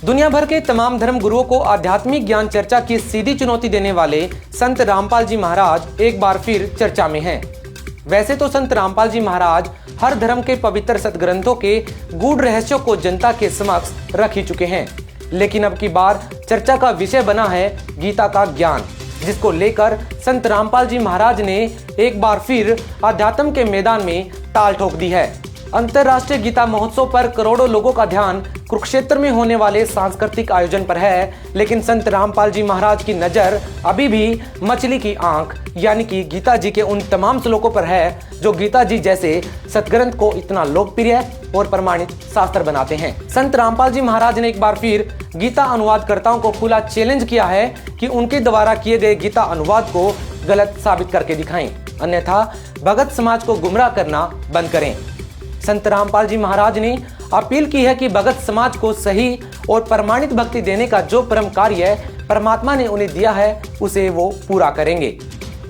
दुनिया भर के तमाम धर्म गुरुओं को आध्यात्मिक ज्ञान चर्चा की सीधी चुनौती देने वाले संत रामपाल जी महाराज एक बार फिर चर्चा में हैं। वैसे तो संत रामपाल जी महाराज हर धर्म के पवित्र सदग्रंथों के गूढ़ रहस्यों को जनता के समक्ष रख ही चुके हैं, लेकिन अब की बार चर्चा का विषय बना है गीता का ज्ञान, जिसको लेकर संत रामपाल जी महाराज ने एक बार फिर आध्यात्म के मैदान में ताल ठोक दी है। अंतर्राष्ट्रीय गीता महोत्सव पर करोड़ों लोगों का ध्यान कुरुक्षेत्र में होने वाले सांस्कृतिक आयोजन पर है, लेकिन संत रामपाल जी महाराज की नजर अभी भी मछली की आंख यानी कि गीता जी के उन तमाम श्लोकों पर है जो गीता जी जैसे सदग्रंथ को इतना लोकप्रिय और प्रमाणित शास्त्र बनाते हैं। संत रामपाल जी महाराज ने एक बार फिर गीता अनुवादकर्ताओं को खुला चैलेंज किया है कि उनके द्वारा किए गए गीता अनुवाद को गलत साबित करके दिखाएं, अन्यथा भगत समाज को गुमराह करना बंद करें। संत रामपाल जी महाराज ने अपील की है कि भगत समाज को सही और प्रमाणित भक्ति देने का जो परम कार्य परमात्मा ने उन्हें दिया है उसे वो पूरा करेंगे।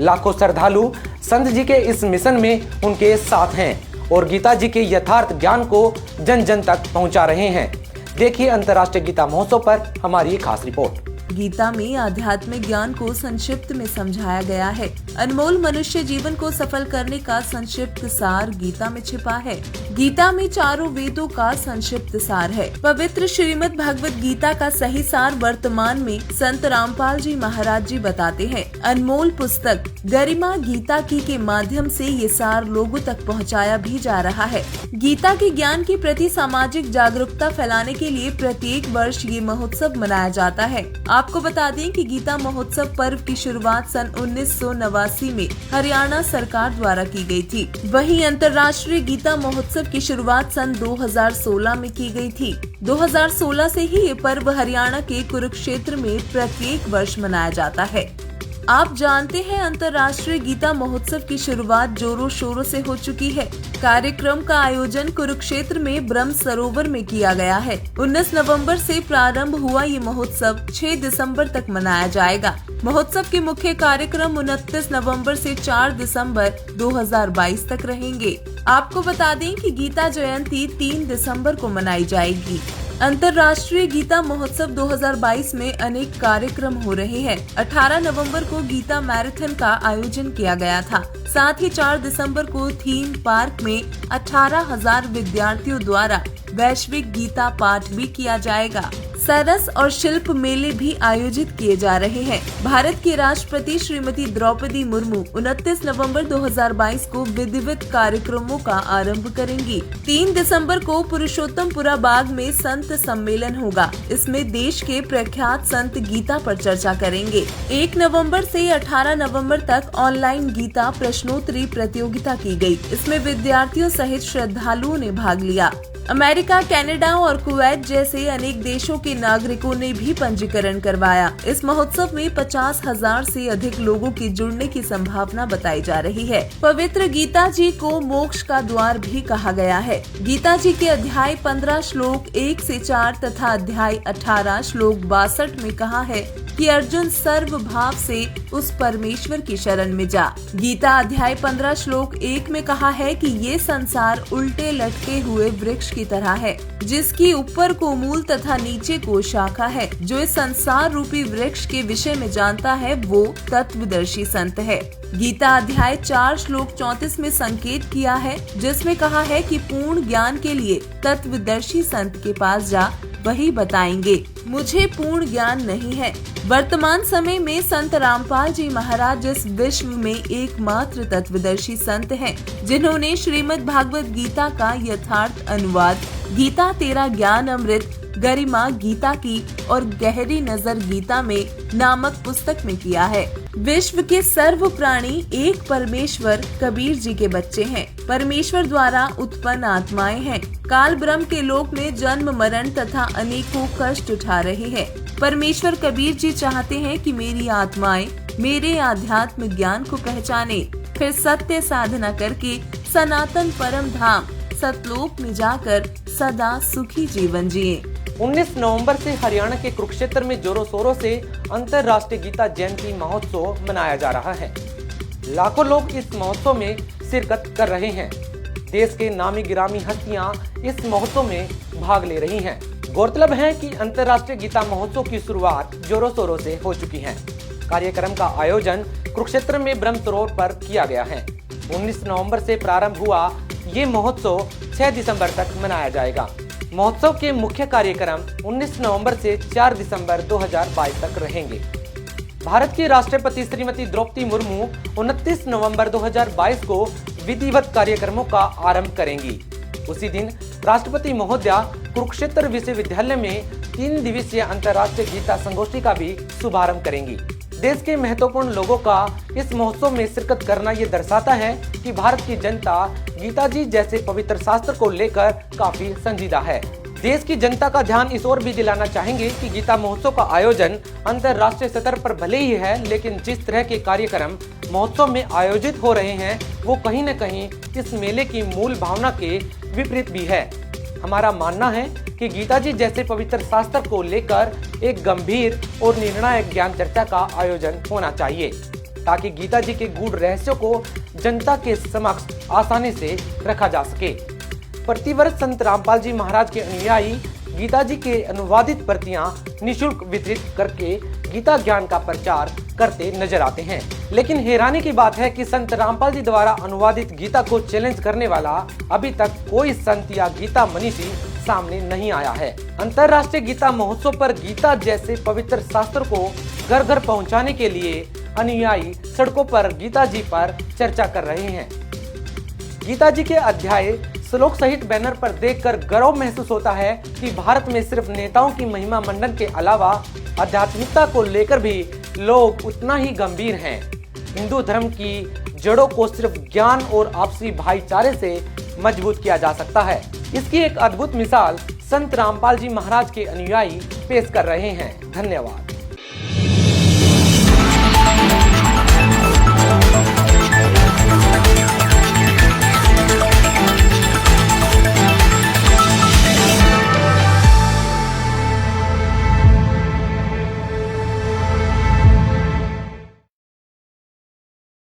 लाखों श्रद्धालु संत जी के इस मिशन में उनके साथ हैं और गीता जी के यथार्थ ज्ञान को जन जन तक पहुंचा रहे हैं। देखिए अंतर्राष्ट्रीय गीता महोत्सव पर हमारी ये खास रिपोर्ट। गीता में आध्यात्मिक ज्ञान को संक्षिप्त में समझाया गया है। अनमोल मनुष्य जीवन को सफल करने का संक्षिप्त सार गीता में छिपा है। गीता में चारों वेदों का संक्षिप्त सार है। पवित्र श्रीमद् भगवत गीता का सही सार वर्तमान में संत रामपाल जी महाराज जी बताते हैं। अनमोल पुस्तक गरिमा गीता की के माध्यम से ये सार लोगों तक पहुँचाया भी जा रहा है। गीता के ज्ञान के प्रति सामाजिक जागरूकता फैलाने के लिए प्रत्येक वर्ष ये महोत्सव मनाया जाता है। आपको बता दें कि गीता महोत्सव पर्व की शुरुआत सन 1989 में हरियाणा सरकार द्वारा की गई थी। वहीं अंतर्राष्ट्रीय गीता महोत्सव की शुरुआत सन 2016 में की गई थी। 2016 से ही ये पर्व हरियाणा के कुरुक्षेत्र में प्रत्येक वर्ष मनाया जाता है। आप जानते हैं अंतर्राष्ट्रीय गीता महोत्सव की शुरुआत जोरों शोरों से हो चुकी है। कार्यक्रम का आयोजन कुरुक्षेत्र में ब्रह्म सरोवर में किया गया है। 19 नवंबर से प्रारंभ हुआ ये महोत्सव 6 दिसंबर तक मनाया जाएगा। महोत्सव के मुख्य कार्यक्रम 29 नवंबर से 4 दिसंबर 2022 तक रहेंगे। आपको बता दें कि गीता जयंती 3 दिसंबर को मनाई जाएगी। अंतर्राष्ट्रीय गीता महोत्सव 2022 में अनेक कार्यक्रम हो रहे हैं। 18 नवंबर को गीता मैराथन का आयोजन किया गया था। साथ ही 4 दिसंबर को थीम पार्क में 18,000 विद्यार्थियों द्वारा वैश्विक गीता पाठ भी किया जाएगा। सरस और शिल्प मेले भी आयोजित किए जा रहे हैं। भारत की राष्ट्रपति श्रीमती द्रौपदी मुर्मू 29 नवंबर 2022 को विधिवत कार्यक्रमों का आरंभ करेंगी। 3 दिसंबर को पुरुषोत्तमपुरा बाग में संत सम्मेलन होगा। इसमें देश के प्रख्यात संत गीता पर चर्चा करेंगे। 1 नवंबर से 18 नवंबर तक ऑनलाइन गीता प्रश्नोत्तरी प्रतियोगिता की गई। इसमें विद्यार्थियों सहित श्रद्धालुओं ने भाग लिया। अमेरिका, कनाडा और कुवैत जैसे अनेक देशों के नागरिकों ने भी पंजीकरण करवाया। इस महोत्सव में 50,000 से अधिक लोगों के जुड़ने की संभावना बताई जा रही है। पवित्र गीता जी को मोक्ष का द्वार भी कहा गया है। गीता जी के अध्याय 15 श्लोक 1 से 4 तथा अध्याय 18 श्लोक 62 में कहा है कि अर्जुन सर्व भाव से उस परमेश्वर की शरण में जा। गीता अध्याय 15 श्लोक 1 में कहा है कि ये संसार उल्टे लटके हुए वृक्ष की तरह है, जिसकी ऊपर को मूल तथा नीचे को शाखा है। जो इस संसार रूपी वृक्ष के विषय में जानता है वो तत्वदर्शी संत है। गीता अध्याय 4 श्लोक 34 में संकेत किया है, जिसमें कहा है कि पूर्ण ज्ञान के लिए तत्वदर्शी संत के पास जा, वही बताएंगे। मुझे पूर्ण ज्ञान नहीं है। वर्तमान समय में संत रामपाल जी महाराज इस विश्व में एकमात्र तत्वदर्शी संत हैं, जिन्होंने श्रीमद् भागवत गीता का यथार्थ अनुवाद गीता तेरा ज्ञान अमृत, गरिमा गीता की और गहरी नजर गीता में नामक पुस्तक में किया है। विश्व के सर्व प्राणी एक परमेश्वर कबीर जी के बच्चे हैं। परमेश्वर द्वारा उत्पन्न आत्माएं हैं। काल ब्रह्म के लोक में जन्म मरण तथा अनेकों कष्ट उठा रहे हैं। परमेश्वर कबीर जी चाहते हैं कि मेरी आत्माएं मेरे आध्यात्म ज्ञान को पहचाने, फिर सत्य साधना करके सनातन परम धाम सतलोक में जाकर सदा सुखी जीवन जिए। 19 नवंबर से हरियाणा के कुरुक्षेत्र में जोरों शोरों से अंतर्राष्ट्रीय गीता जयंती महोत्सव मनाया जा रहा है। लाखों लोग इस महोत्सव में शिरकत कर रहे हैं। देश के नामी गिरामी हस्तियां इस महोत्सव में भाग ले रही हैं। गौरतलब है कि अंतर्राष्ट्रीय गीता महोत्सव की शुरुआत जोरों शोरों से हो चुकी है। कार्यक्रम का आयोजन कुरुक्षेत्र में ब्रह्म सरोवर पर किया गया है। 19 नवंबर से प्रारंभ हुआ ये महोत्सव 6 दिसंबर तक मनाया जाएगा। महोत्सव के मुख्य कार्यक्रम 19 नवंबर से 4 दिसंबर 2022 तक रहेंगे। भारत की राष्ट्रपति श्रीमती द्रौपदी मुर्मू 29 नवंबर 2022 को विधिवत कार्यक्रमों का आरंभ करेंगी। उसी दिन राष्ट्रपति महोदया कुरुक्षेत्र विश्वविद्यालय में 3 दिवसीय अंतर्राष्ट्रीय गीता संगोष्ठी का भी शुभारंभ करेंगी। देश के महत्वपूर्ण लोगों का इस महोत्सव में शिरकत करना ये दर्शाता है कि भारत की जनता गीता जी जैसे पवित्र शास्त्र को लेकर काफी संजीदा है। देश की जनता का ध्यान इस ओर भी दिलाना चाहेंगे कि गीता महोत्सव का आयोजन अंतर्राष्ट्रीय स्तर पर भले ही है, लेकिन जिस तरह के कार्यक्रम महोत्सव में आयोजित हो रहे हैं वो कहीं न कहीं इस मेले की मूल भावना के विपरीत भी है। हमारा मानना है कि गीता जी जैसे पवित्र शास्त्र को लेकर एक गंभीर और निर्णायक ज्ञान चर्चा का आयोजन होना चाहिए, ताकि गीता जी के गूढ़ रहस्यों को जनता के समक्ष आसानी से रखा जा सके। प्रतिवर्ष संत रामपाल जी महाराज के अनुयायी गीता जी के अनुवादित प्रतियां निःशुल्क वितरित करके गीता ज्ञान का प्रचार करते नजर आते हैं। लेकिन हैरानी की बात है कि संत रामपाल जी द्वारा अनुवादित गीता को चैलेंज करने वाला अभी तक कोई संत या गीता मनीषी सामने नहीं आया है। अंतर्राष्ट्रीय गीता महोत्सव पर गीता जैसे पवित्र शास्त्र को घर घर पहुंचाने के लिए अनुयायी सड़कों पर गीता जी पर चर्चा कर रहे हैं। गीता जी के अध्याय श्लोक सहित बैनर पर देखकर गर्व महसूस होता है कि भारत में सिर्फ नेताओं की महिमा मंडन के अलावा आध्यात्मिकता को लेकर भी लोग उतना ही गंभीर हैं। हिंदू धर्म की जड़ों को सिर्फ ज्ञान और आपसी भाईचारे से मजबूत किया जा सकता है। इसकी एक अद्भुत मिसाल संत रामपाल जी महाराज के अनुयायी पेश कर रहे हैं। धन्यवाद।